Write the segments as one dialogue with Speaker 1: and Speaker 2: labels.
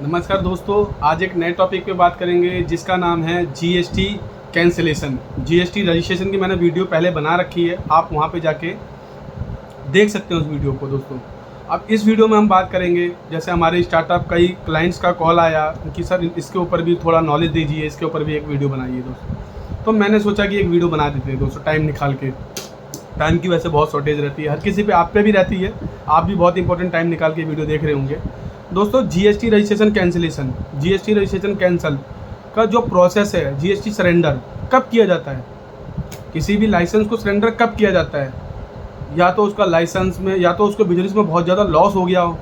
Speaker 1: नमस्कार दोस्तों, आज एक नए टॉपिक पे बात करेंगे जिसका नाम है जीएसटी कैंसिलेशन। जीएसटी रजिस्ट्रेशन की मैंने वीडियो पहले बना रखी है, आप वहाँ पे जाके देख सकते हैं उस वीडियो को दोस्तों। अब इस वीडियो में हम बात करेंगे, जैसे हमारे स्टार्टअप कई क्लाइंट्स का कॉल आया कि सर इसके ऊपर भी थोड़ा नॉलेज दीजिए, इसके ऊपर भी एक वीडियो बनाइए दोस्तों। तो मैंने सोचा कि एक वीडियो बना देते हैं दोस्तों, टाइम निकाल के। टाइम की वैसे बहुत शॉर्टेज रहती है, हर किसी पे, आप पे भी रहती है। आप भी बहुत इंपॉर्टेंट टाइम निकाल के वीडियो देख रहे होंगे दोस्तों। GST registration cancellation, GST registration cancel का जो प्रोसेस है, जीएसटी सरेंडर कब किया जाता है, किसी भी लाइसेंस को सरेंडर कब किया जाता है, या तो उसका लाइसेंस में, या तो उसके बिजनेस में बहुत ज़्यादा लॉस हो गया हो,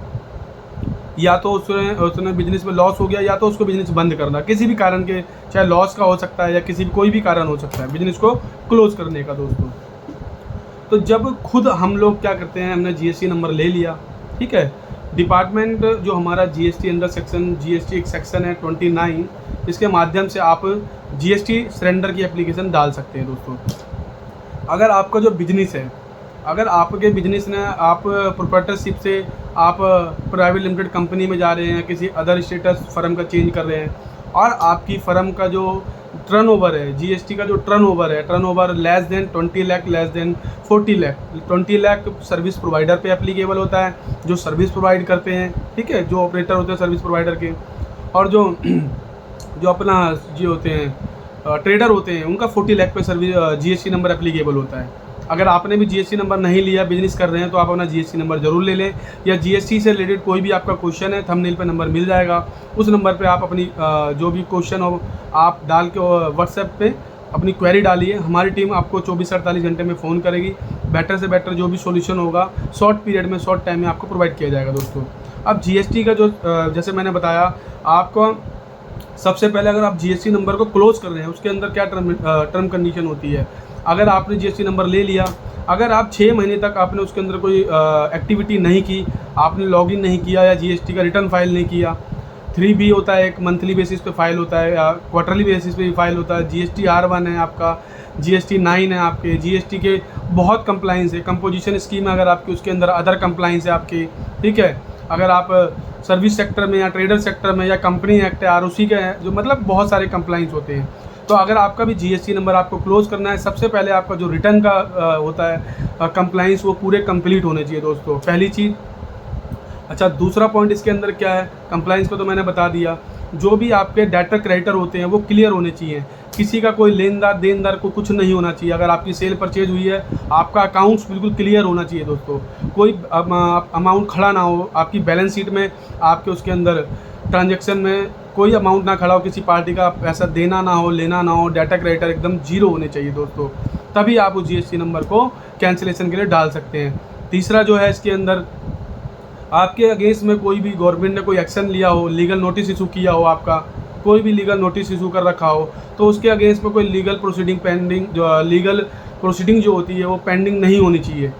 Speaker 1: या तो उसने बिजनेस में लॉस हो गया, या तो उसको बिजनेस बंद करना, किसी भी कारण के, चाहे लॉस का हो सकता है या किसी भी कोई भी कारण हो सकता है बिजनेस को क्लोज करने का दोस्तों। तो जब खुद हम लोग क्या करते हैं, हमने जीएसटी नंबर ले लिया, ठीक है। डिपार्टमेंट जो हमारा जीएसटी अंडर सेक्शन, जीएसटी एक सेक्शन है 29, इसके माध्यम से आप जीएसटी सरेंडर की एप्लीकेशन डाल सकते हैं दोस्तों। अगर आपका जो बिजनेस है, अगर आपके बिजनेस ने, आप प्रोप्राइटरशिप से आप प्राइवेट लिमिटेड कंपनी में जा रहे हैं, किसी अदर स्टेटस फर्म का चेंज कर रहे हैं, और आपकी फर्म का जो टर्नओवर है, जीएसटी का जो टर्नओवर है, turnover less than 20 lakh, less than 40 lakh, 20 lakh service provider पे एप्लीकेबल होता है, जो सर्विस प्रोवाइड करते हैं, ठीक है, जो ऑपरेटर होते हैं सर्विस प्रोवाइडर के, और जो जो अपना जो होते हैं ट्रेडर होते हैं, उनका 40 लाख पे सर्विस जीएसटी नंबर एप्लीकेबल होता है। अगर आपने भी जीएसटी नंबर नहीं लिया, बिजनेस कर रहे हैं, तो आप अपना जीएसटी नंबर जरूर ले लें, या जीएसटी से रिलेटेड कोई भी आपका क्वेश्चन है, थंबनेल पे नंबर मिल जाएगा, उस नंबर पे आप अपनी जो भी क्वेश्चन हो आप डाल के व्हाट्सएप पे अपनी क्वेरी डालिए। हमारी टीम आपको 24 से 48 घंटे में फ़ोन करेगी, बेटर से बेटर जो भी सॉल्यूशन होगा शॉर्ट पीरियड में, शॉर्ट टाइम में आपको प्रोवाइड किया जाएगा दोस्तों। अब जीएसटी का जो जैसे मैंने बताया आपको, सबसे पहले अगर आप जीएसटी नंबर को क्लोज कर रहे हैं, उसके अंदर क्या टर्म कंडीशन होती है। अगर आपने जीएसटी नंबर ले लिया, अगर आप 6 महीने तक आपने उसके अंदर कोई एक्टिविटी नहीं की, आपने लॉगिन नहीं किया या जीएसटी का रिटर्न फाइल नहीं किया, 3B होता है, एक मंथली बेसिस पे फाइल होता है या क्वार्टरली बेसिस पे भी फाइल होता है, जीएसटी R1 है आपका, जीएसटी 9 है आपके, जीएसटी के बहुत कंप्लाइंस है, कंपोजिशन स्कीम है अगर आपकी, उसके अंदर अदर कंप्लाइंस है आपकी, ठीक है। अगर आप सर्विस सेक्टर में या ट्रेडर सेक्टर में, या कंपनी एक्ट है, ROC के हैं, जो मतलब बहुत सारे कंप्लाइंस होते हैं। तो अगर आपका भी जीएसटी नंबर आपको क्लोज करना है, सबसे पहले आपका जो रिटर्न का होता है कंप्लाइंस, वो पूरे कंप्लीट होने चाहिए दोस्तों, पहली चीज़। अच्छा, दूसरा पॉइंट इसके अंदर क्या है, कंप्लाइंस को तो मैंने बता दिया। जो भी आपके डेटर क्रेडिटर होते हैं वो क्लियर होने चाहिए, किसी का कोई लेनदार देनदार को कुछ नहीं होना चाहिए। अगर आपकी सेल परचेज हुई है, आपका अकाउंट्स बिल्कुल क्लियर होना चाहिए दोस्तों, कोई अमाउंट खड़ा ना हो आपकी बैलेंस शीट में, आपके उसके अंदर ट्रांजैक्शन में कोई अमाउंट ना खड़ा हो, किसी पार्टी का पैसा देना ना हो, लेना ना हो, डाटा क्रेडिटर एकदम जीरो होने चाहिए दोस्तों, तभी आप उस जीएसटी नंबर को कैंसिलेशन के लिए डाल सकते हैं। तीसरा जो है, इसके अंदर आपके अगेंस्ट में कोई भी गवर्नमेंट ने कोई एक्शन लिया हो, लीगल नोटिस इशू किया हो, आपका कोई भी लीगल नोटिस इशू कर रखा हो, तो उसके अगेंस्ट में कोई लीगल प्रोसीडिंग पेंडिंग, जो लीगल प्रोसीडिंग जो होती है वो पेंडिंग नहीं होनी चाहिए,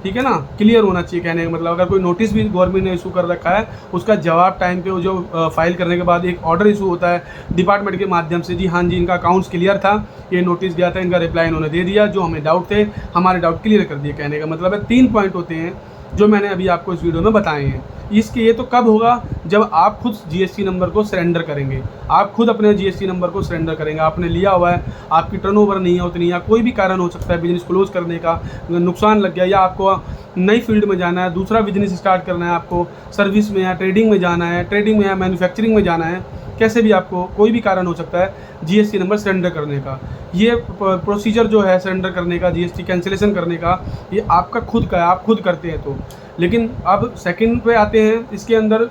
Speaker 1: ठीक है ना, क्लियर होना चाहिए। कहने का मतलब, अगर कोई नोटिस भी गवर्नमेंट ने इशू कर रखा है, उसका जवाब टाइम पे जो फाइल करने के बाद एक ऑर्डर इशू होता है डिपार्टमेंट के माध्यम से, जी हाँ जी इनका अकाउंट्स क्लियर था, ये नोटिस गया था, इनका रिप्लाई इन्होंने दे दिया, जो हमें डाउट थे हमारे डाउट क्लियर कर दिए। कहने का मतलब है 3 पॉइंट होते हैं जो मैंने अभी आपको इस वीडियो में बताए हैं। इसके ये तो कब होगा, जब आप खुद जीएसटी नंबर को सरेंडर करेंगे, आप खुद अपने जीएसटी नंबर को सरेंडर करेंगे। आपने लिया हुआ है, आपकी टर्नओवर नहीं है उतनी, या कोई भी कारण हो सकता है, बिजनेस क्लोज करने का नुकसान लग गया, या आपको नई फील्ड में जाना है, दूसरा बिजनेस स्टार्ट करना है, आपको सर्विस में या ट्रेडिंग में जाना है, ट्रेडिंग में या मैन्युफैक्चरिंग में जाना है, कैसे भी आपको कोई भी कारण हो सकता है जीएसटी नंबर सरेंडर करने का। ये प्रोसीजर जो है सरेंडर करने का, जीएसटी कैंसिलेशन करने का, ये आपका खुद का है, आप खुद करते हैं तो। लेकिन अब सेकंड पे आते हैं, इसके अंदर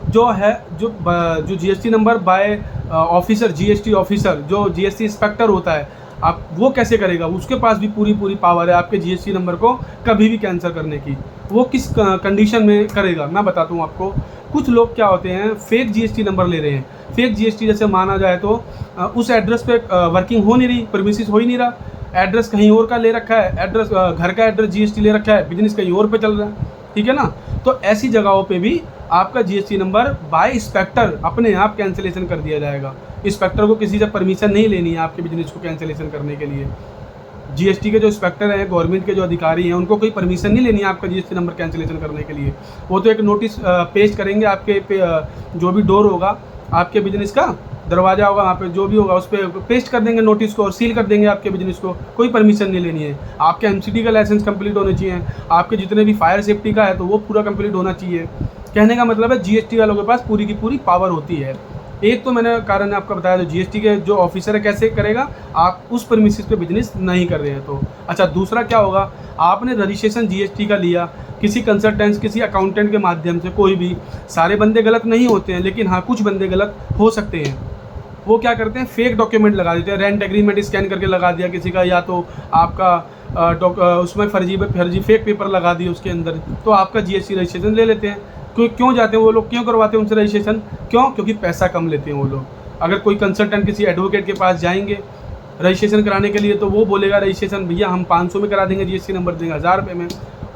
Speaker 1: जो है, जो GST number by officer, GST officer, जो जीएसटी इंस्पेक्टर होता है, आप वो कैसे करेगा, उसके पास भी पूरी पावर है आपके जीएसटी नंबर को कभी भी कैंसिल करने की। वो किस कंडीशन में करेगा मैं बताता हूँ आपको। कुछ लोग क्या होते हैं, फेक जीएसटी नंबर ले रहे हैं। फेक जीएसटी जैसे माना जाए तो उस एड्रेस पे वर्किंग हो नहीं रही, प्रीमिसेस हो ही नहीं रहा, एड्रेस कहीं और का ले रखा है, एड्रेस घर का एड्रेस जीएसटी ले रखा है, बिजनेस कहीं और पे चल रहा है, ठीक है ना। तो ऐसी जगहों पे भी आपका जीएसटी नंबर बाय इंस्पेक्टर अपने आप कैंसिलेशन कर दिया जाएगा। इंस्पेक्टर को किसी से परमिशन नहीं लेनी है आपके बिजनेस को कैंसिलेशन करने के लिए। जीएसटी के जो इंस्पेक्टर हैं, गवर्नमेंट के जो अधिकारी हैं, उनको कोई परमिशन नहीं लेनी है आपका जीएसटी नंबर कैंसिलेशन करने के लिए। वो तो एक नोटिस पेस्ट करेंगे आपके जो भी डोर होगा, आपके बिजनेस का दरवाजा होगा, वहाँ पे जो भी होगा उस पर पेस्ट कर देंगे नोटिस को और सील कर देंगे आपके बिजनेस को। कोई परमिशन नहीं लेनी है। आपके एमसीडी का लाइसेंस कंप्लीट होने चाहिए, आपके जितने भी फायर सेफ्टी का है तो वो पूरा कंप्लीट होना चाहिए। कहने का मतलब है जीएसटी वालों के पास पूरी की पूरी पावर होती है। एक तो मैंने कारण आपको बताया, तो जीएसटी के जो ऑफिसर है कैसे करेगा, आप उस परमिसेस पे बिजनेस नहीं कर रहे हैं तो। अच्छा, दूसरा क्या होगा, आपने रजिस्ट्रेशन जीएसटी का लिया किसी कंसल्टेंट, किसी अकाउंटेंट के माध्यम से, कोई भी, सारे बंदे गलत नहीं होते हैं, लेकिन हाँ कुछ बंदे गलत हो सकते हैं। वो क्या करते हैं, फेक डॉक्यूमेंट लगा देते हैं, रेंट एग्रीमेंट स्कैन करके लगा दिया किसी का, या तो आपका उसमें फर्जी फेक पेपर लगा दिए उसके अंदर, तो आपका जीएसटी रजिस्ट्रेशन ले लेते हैं। क्यों जाते हैं वो लोग, क्यों करवाते हैं उनसे रजिस्ट्रेशन? क्यों? क्योंकि पैसा कम लेते हैं वो लोग। अगर कोई कंसल्टेंट किसी एडवोकेट के पास जाएंगे रजिस्ट्रेशन कराने के लिए, तो वो बोलेगा रजिस्ट्रेशन भैया हम 500 में करा देंगे, जीएसटी नंबर देंगे 1000 रुपये में।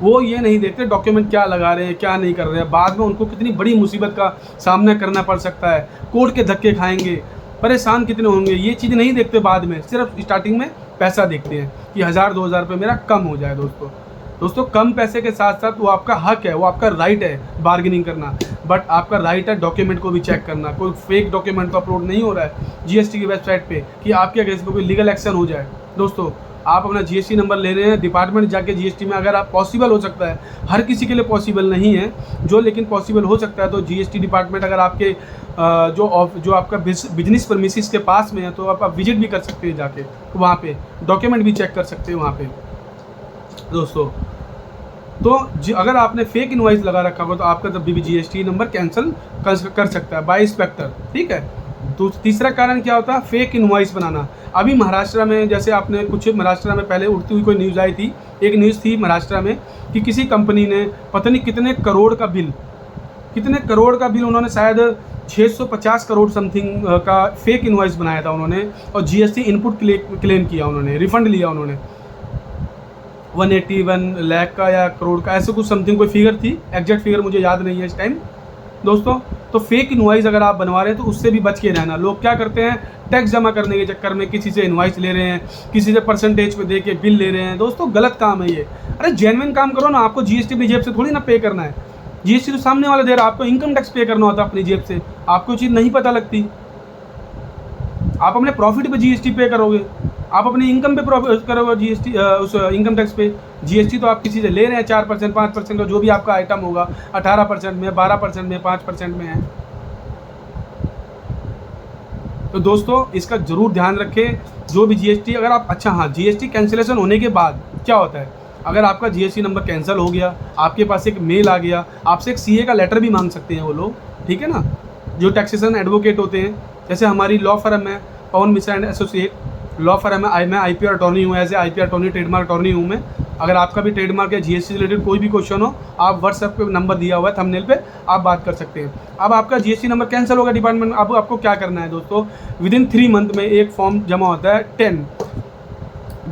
Speaker 1: वो ये नहीं देखते डॉक्यूमेंट क्या लगा रहे हैं, क्या नहीं कर रहे हैं। बाद में उनको कितनी बड़ी मुसीबत का सामना करना पड़ सकता है, कोर्ट के धक्के खाएंगे, परेशान कितने होंगे, ये चीज़ नहीं देखते बाद में। सिर्फ स्टार्टिंग में पैसा देखते हैं कि 1000-2000 रुपये मेरा कम हो जाए। दोस्तों कम पैसे के साथ साथ वो आपका हक है, वो आपका राइट है बार्गेनिंग करना, बट आपका राइट है डॉक्यूमेंट को भी चेक करना। कोई फेक डॉक्यूमेंट तो अपलोड नहीं हो रहा है जीएसटी की वेबसाइट पे कि आपके अगेंस्ट में कोई लीगल एक्शन हो जाए। दोस्तों आप अपना जीएसटी नंबर ले रहे हैं, डिपार्टमेंट जाके जीएसटी में, अगर आप पॉसिबल हो सकता है, हर किसी के लिए पॉसिबल नहीं है जो, लेकिन पॉसिबल हो सकता है, तो जीएसटी डिपार्टमेंट अगर आपके जो आपका बिजनेस परमिसेस के पास में है, तो आप विजिट भी कर सकते हैं जाके, वहाँ पे डॉक्यूमेंट भी चेक कर सकते हैं वहाँ पे। दोस्तों तो अगर आपने फेक इनवॉइस लगा रखा होगा तो आपका तब भी जीएसटी नंबर कैंसिल कर सकता है बाय इंस्पेक्टर, ठीक है। तो तीसरा कारण क्या होता है, फेक इनवॉइस बनाना। अभी महाराष्ट्र में, जैसे आपने कुछ महाराष्ट्र में पहले उड़ती हुई कोई न्यूज़ आई थी, एक न्यूज़ थी महाराष्ट्र में कि किसी कंपनी ने पता नहीं कितने करोड़ का बिल उन्होंने शायद 650 करोड़ समथिंग का फेक इनवॉइस बनाया था उन्होंने, और जीएसटी इनपुट क्लेम किया उन्होंने, रिफंड लिया उन्होंने 181 लाख का या करोड़ का, ऐसे कुछ समथिंग कोई फिगर थी, एग्जैक्ट फिगर मुझे याद नहीं है इस टाइम। दोस्तों तो फेक इनवॉइस अगर आप बनवा रहे हैं तो उससे भी बच के रहना। लोग क्या करते हैं, टैक्स जमा करने के चक्कर में किसी से इनवॉइस ले रहे हैं, किसी से परसेंटेज पे दे के बिल ले रहे हैं। दोस्तों गलत काम है ये। अरे जेन्युइन काम करो ना, आपको जीएसटी अपनी जेब से थोड़ी ना पे करना है। जीएसटी तो सामने वाला दे रहा है, आपको इनकम टैक्स पे करना होता है अपनी जेब से। आपको चीज़ नहीं पता लगती, आप अपने प्रॉफिट पे जीएसटी पे करोगे, आप अपनी इनकम पे करोगे जीएसटी, उस इनकम टैक्स पे। जीएसटी तो आप किसी से ले रहे हैं 4%, 5% का, जो भी आपका आइटम होगा, 18% में, 12% में, 5% में है। तो दोस्तों इसका ज़रूर ध्यान रखें, जो भी जीएसटी अगर आप, अच्छा हाँ, जीएसटी कैंसिलेशन होने के बाद क्या होता है, अगर आपका जीएसटी नंबर कैंसिल हो गया, आपके पास एक मेल आ गया, आपसे एक सीए का लेटर भी मांग सकते हैं वो लोग, ठीक है ना, जो टैक्सेशन एडवोकेट होते हैं। जैसे हमारी लॉ फर्म है Pawan Mishra and associate law firm है, मैं आईपीआर अटॉर्नी हूँ, ऐसे आईपीआर अटॉर्नी, ट्रेडमार्क अटॉर्नी हूँ मैं। अगर आपका भी ट्रेडमार्क या जीएसटी से रिलेटेड कोई भी क्वेश्चन हो, आप व्हाट्सएप पे नंबर दिया हुआ है थंबनेल पे, आप बात कर सकते हैं। अब आपका जीएसटी नंबर कैंसिल होगा डिपार्टमेंट, अब आपको क्या करना है दोस्तों, विदिन 3 मंथ में एक फॉर्म जमा होता है 10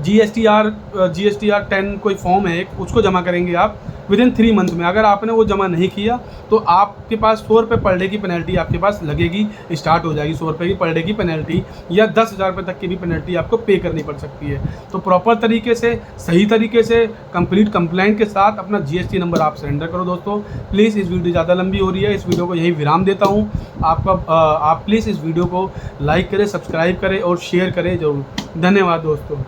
Speaker 1: GSTR 10 कोई फॉर्म है एक, उसको जमा करेंगे आप विदिन 3 मंथ में। अगर आपने वो जमा नहीं किया तो आपके पास 100 रुपये पर डे की पेनल्टी आपके पास लगेगी, स्टार्ट हो जाएगी 100 रुपये की पर डे की पेनल्टी, या 10,000 रुपये तक की भी पेनल्टी आपको पे करनी पड़ सकती है। तो प्रॉपर तरीके से, सही तरीके से, कंप्लीट कंप्लाइंट के साथ अपना जीएसटी नंबर आप सरेंडर करो। दोस्तों प्लीज़, इस वीडियो ज़्यादा लंबी हो रही है, इस वीडियो को यहीं विराम देता हूँ। आप प्लीज़ इस वीडियो को लाइक करें, सब्सक्राइब करें और शेयर करें जरूर। धन्यवाद दोस्तों।